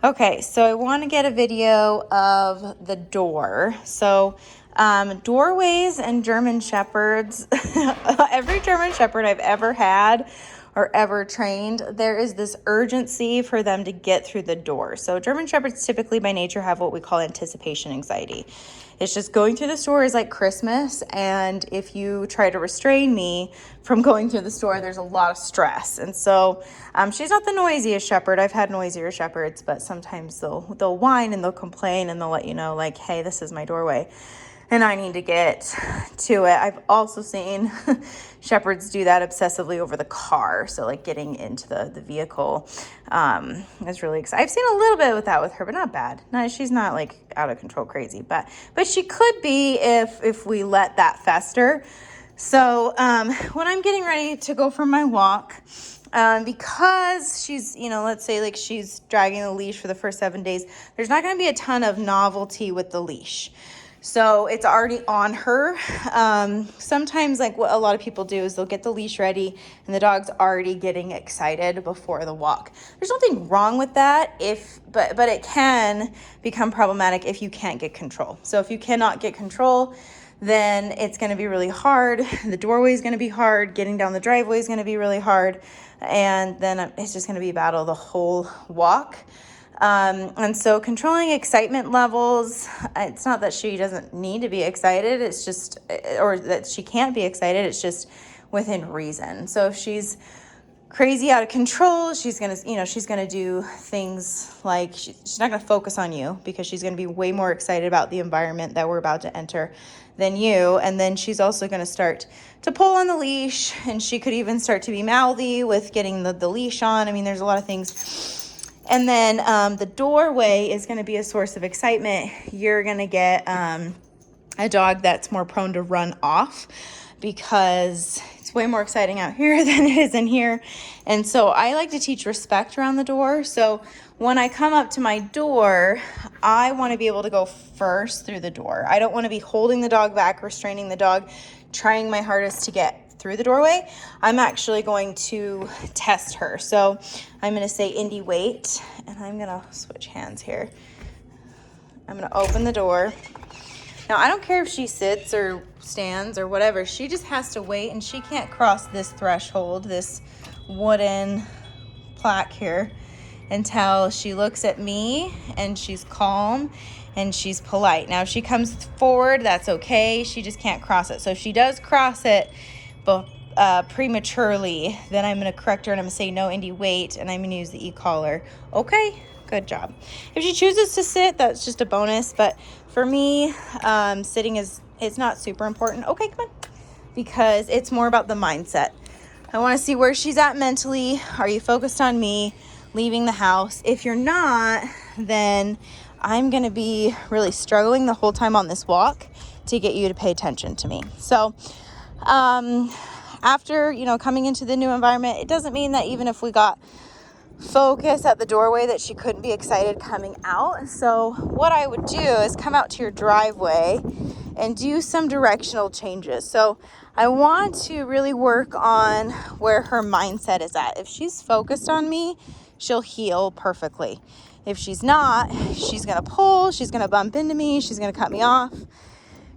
Okay, so I want to get a video of the door. So doorways and German Shepherds, every German Shepherd I've ever had or ever trained, there is this urgency for them to get through the door. So German Shepherds typically by nature have what we call anticipation anxiety. It's just going through the store is like Christmas, and if you try to restrain me from going through the store, there's a lot of stress. And so she's not the noisiest shepherd. I've had noisier shepherds, but sometimes they'll whine and they'll complain and they'll let you know, like, hey, this is my doorway and I need to get to it. I've also seen shepherds do that obsessively over the car. So like getting into the vehicle is really exciting. I've seen a little bit with that with her, but not bad. No, she's not like out of control crazy, but she could be if we let that fester. So when I'm getting ready to go for my walk, because she's, let's say like she's dragging the leash for the first 7 days, there's not going to be a ton of novelty with the leash. So it's already on her. Sometimes like what a lot of people do is they'll get the leash ready and the dog's already getting excited before the walk. There's nothing wrong with that but it can become problematic if you can't get control. So if you cannot get control, then it's going to be really hard. The doorway is going to be hard. Getting down the driveway is going to be really hard. And then it's just going to be a battle the whole walk. And so controlling excitement levels, it's not that she doesn't need to be excited. It's just, or that she can't be excited. It's just within reason. So if she's crazy out of control, she's going to do things like she's not going to focus on you because she's going to be way more excited about the environment that we're about to enter than you. And then she's also going to start to pull on the leash, and she could even start to be mouthy with getting the leash on. I mean, there's a lot of things. And then the doorway is going to be a source of excitement. You're going to get a dog that's more prone to run off because it's way more exciting out here than it is in here. And so I like to teach respect around the door. So when I come up to my door, I want to be able to go first through the door. I don't want to be holding the dog back, restraining the dog, trying my hardest to get through the doorway. I'm actually going to test her. So I'm going to say, Indy, wait, and I'm going to switch hands here. I'm going to open the door. Now, I don't care if she sits or stands or whatever. She just has to wait, and she can't cross this threshold, this wooden plaque here, until she looks at me and she's calm and she's polite. Now, if she comes forward, that's okay. She just can't cross it. So if she does cross it, but prematurely, then I'm going to correct her and I'm going to say, no, Indy, wait, and I'm going to use the e-collar. Okay, good job. If she chooses to sit, that's just a bonus, but for me, sitting it's not super important. Okay, come on, because it's more about the mindset. I want to see where she's at mentally. Are you focused on me leaving the house? If you're not, then I'm going to be really struggling the whole time on this walk to get you to pay attention to me. So after, coming into the new environment, it doesn't mean that even if we got focus at the doorway that she couldn't be excited coming out. So what I would do is come out to your driveway and do some directional changes. So I want to really work on where her mindset is at. If she's focused on me, she'll heel perfectly. If she's not, she's going to pull, she's going to bump into me, she's going to cut me off.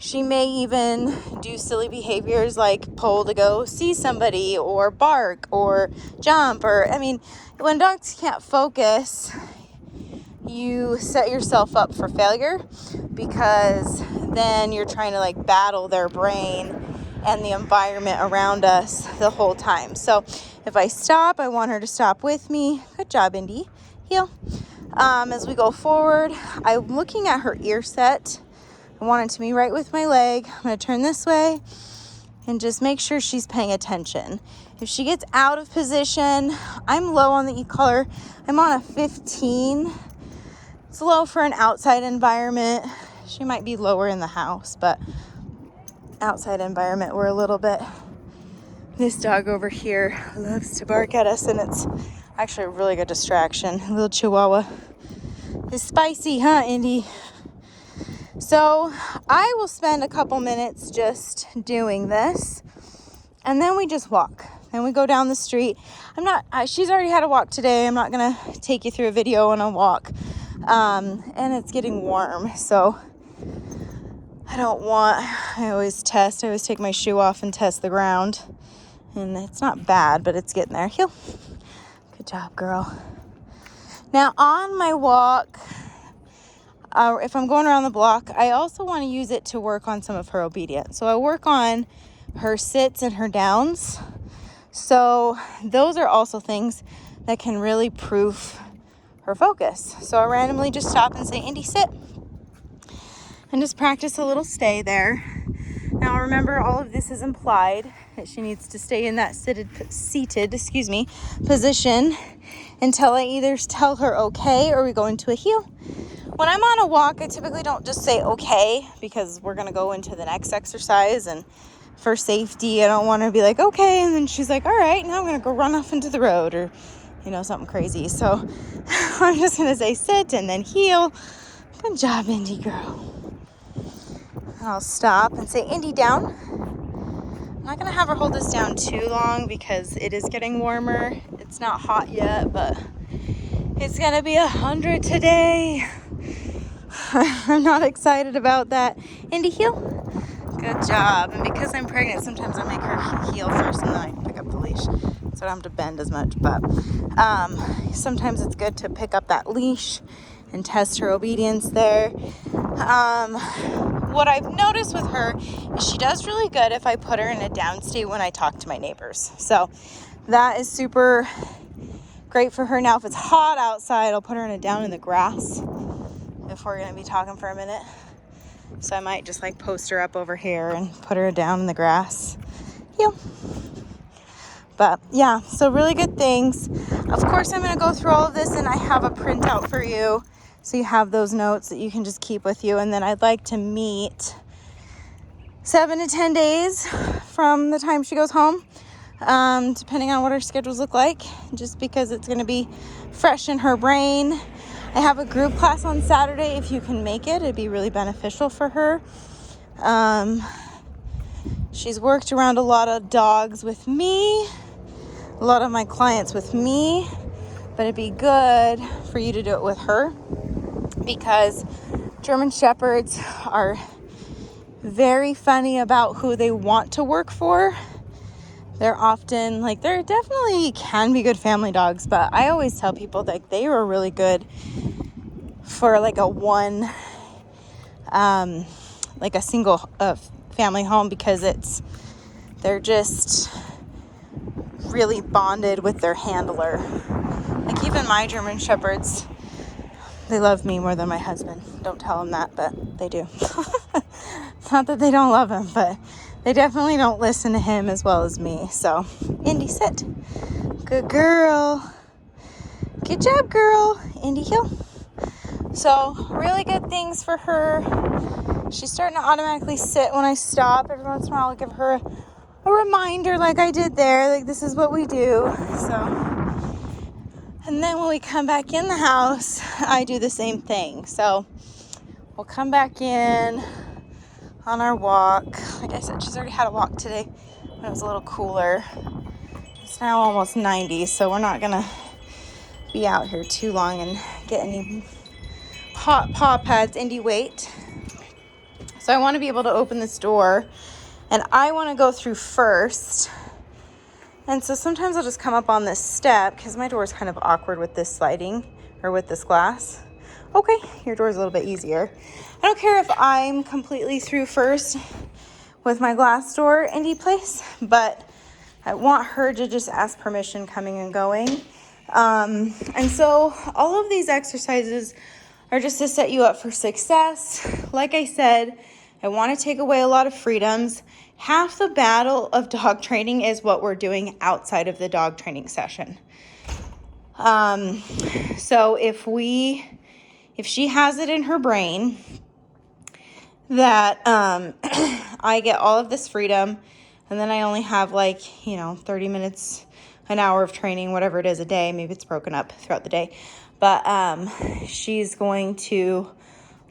She may even do silly behaviors like pull to go see somebody or bark or jump when dogs can't focus, you set yourself up for failure because then you're trying to battle their brain and the environment around us the whole time. So if I stop, I want her to stop with me. Good job, Indy. Heel. As we go forward, I'm looking at her ear set. I want it to be right with my leg. I'm going to turn this way and just make sure she's paying attention. If she gets out of position, I'm low on the e-collar. I'm on a 15. It's low for an outside environment. She might be lower in the house, but outside environment, we're a little bit. This dog over here loves to bark at us, and it's actually a really good distraction. A little Chihuahua. It's spicy, huh, Indy? So I will spend a couple minutes just doing this, and then we just walk. And we go down the street. She's already had a walk today. I'm not going to take you through a video on a walk, And it's getting warm, so I always take my shoe off and test the ground, and it's not bad, but it's getting there. Heel. Good job, girl. Now on my walk, if I'm going around the block, I also want to use it to work on some of her obedience. So I work on her sits and her downs. So those are also things that can really proof her focus. So I randomly just stop and say, Indy, sit. And just practice a little stay there. Now remember, all of this is implied that she needs to stay in that seated position until I either tell her okay or we go into a heel. When I'm on a walk, I typically don't just say okay, because we're gonna go into the next exercise, and for safety, I don't want to be like okay, and then she's like, all right, now I'm gonna go run off into the road, or something crazy. So I'm just gonna say sit and then heel. Good job, Indy girl. I'll stop and say, Indy, down. I'm not going to have her hold this down too long because it is getting warmer. It's not hot yet, but it's going to be 100 today. I'm not excited about that. Indy, heel. Good job. And because I'm pregnant, sometimes I make her heel first and then I pick up the leash, so I don't have to bend as much. But sometimes it's good to pick up that leash and test her obedience there. What I've noticed with her is she does really good if I put her in a down state when I talk to my neighbors. So that is super great for her. Now, if it's hot outside, I'll put her in a down in the grass if we're going to be talking for a minute. So I might just post her up over here and put her down in the grass. Heel. But yeah, so really good things. Of course, I'm going to go through all of this, and I have a printout for you, so you have those notes that you can just keep with you. And then I'd like to meet 7 to 10 days from the time she goes home, depending on what her schedules look like, just because it's going to be fresh in her brain. I have a group class on Saturday. If you can make it, it'd be really beneficial for her. She's worked around a lot of dogs with me, a lot of my clients with me, but it'd be good for you to do it with her, because German Shepherds are very funny about who they want to work for. They're often there definitely can be good family dogs, but I always tell people they are really good for a one, a single family home, because they're just really bonded with their handler. Even my German Shepherds, they love me more than my husband. Don't tell them that, but they do. It's not that they don't love him, but they definitely don't listen to him as well as me. So, Indy, sit. Good girl. Good job, girl. Indy, heel. So, really good things for her. She's starting to automatically sit when I stop. Every once in a while, I'll give her a reminder like I did there. This is what we do. So, and then when we come back in the house, I do the same thing. So we'll come back in on our walk. Like I said, she's already had a walk today when it was a little cooler. It's now almost 90, so we're not going to be out here too long and get any hot paw pads. Indy, wait. So I want to be able to open this door, and I want to go through first. And so sometimes I'll just come up on this step, because my door is kind of awkward with this sliding, or with this glass. Okay, your door is a little bit easier. I don't care if I'm completely through first with my glass door, Indy place, but I want her to just ask permission coming and going. And so all of these exercises are just to set you up for success. Like I said, I want to take away a lot of freedoms. Half the battle of dog training is what we're doing outside of the dog training session. So if she has it in her brain that I get all of this freedom, and then I only have 30 minutes, an hour of training, whatever it is a day, maybe it's broken up throughout the day, but she's going to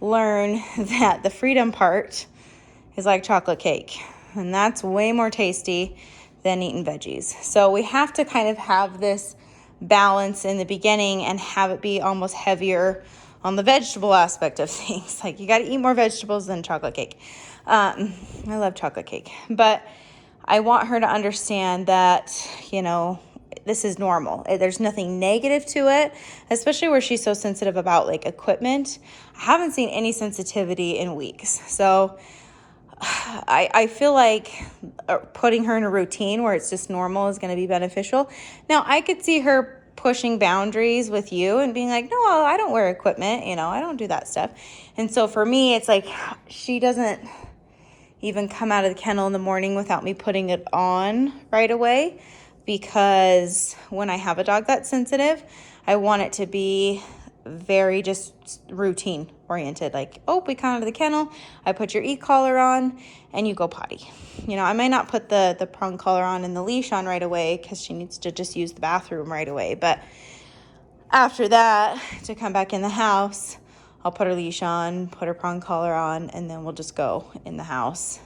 learn that the freedom part is like chocolate cake. And that's way more tasty than eating veggies. So we have to kind of have this balance in the beginning and have it be almost heavier on the vegetable aspect of things. Like, you got to eat more vegetables than chocolate cake. I love chocolate cake, but I want her to understand that, this is normal. There's nothing negative to it, especially where she's so sensitive about like equipment. I haven't seen any sensitivity in weeks. So I feel like putting her in a routine where it's just normal is going to be beneficial. Now, I could see her pushing boundaries with you and being like, no, I don't wear equipment. I don't do that stuff. And so for me, it's like she doesn't even come out of the kennel in the morning without me putting it on right away, because when I have a dog that's sensitive, I want it to be very just routine oriented. Like, oh, we come out of the kennel, I put your e-collar on and you go potty. I might not put the prong collar on and the leash on right away because she needs to just use the bathroom right away. But after that, to come back in the house, I'll put her leash on, put her prong collar on, and then we'll just go in the house.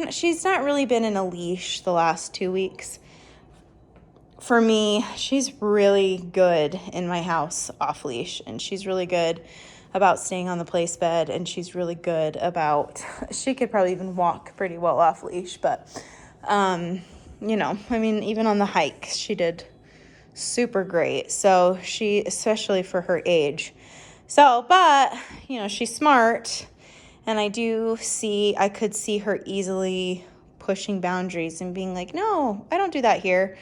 She's not really been in a leash the last 2 weeks. For me, she's really good in my house off leash, and she's really good about staying on the place bed, and she's really good about, she could probably even walk pretty well off leash, but, even on the hike, she did super great. So especially for her age. So, but, she's smart, and I could see her easily pushing boundaries and being like, no, I don't do that here.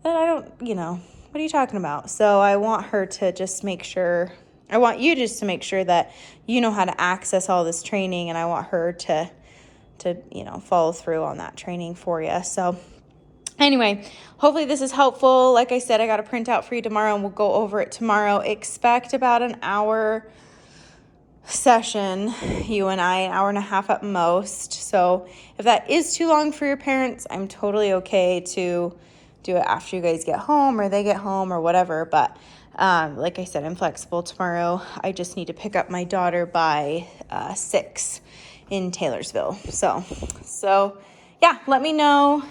That I don't, what are you talking about? So I want her to just make sure, I want you just to make sure that you know how to access all this training, and I want her to follow through on that training for you. So anyway, hopefully this is helpful. Like I said, I got a printout for you tomorrow, and we'll go over it tomorrow. Expect about an hour session, you and I, an hour and a half at most. So if that is too long for your parents, I'm totally okay to do it after you guys get home or they get home or whatever. But like I said, I'm flexible tomorrow. I just need to pick up my daughter by 6 in Taylorsville. So yeah, let me know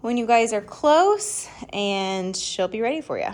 when you guys are close, and she'll be ready for you.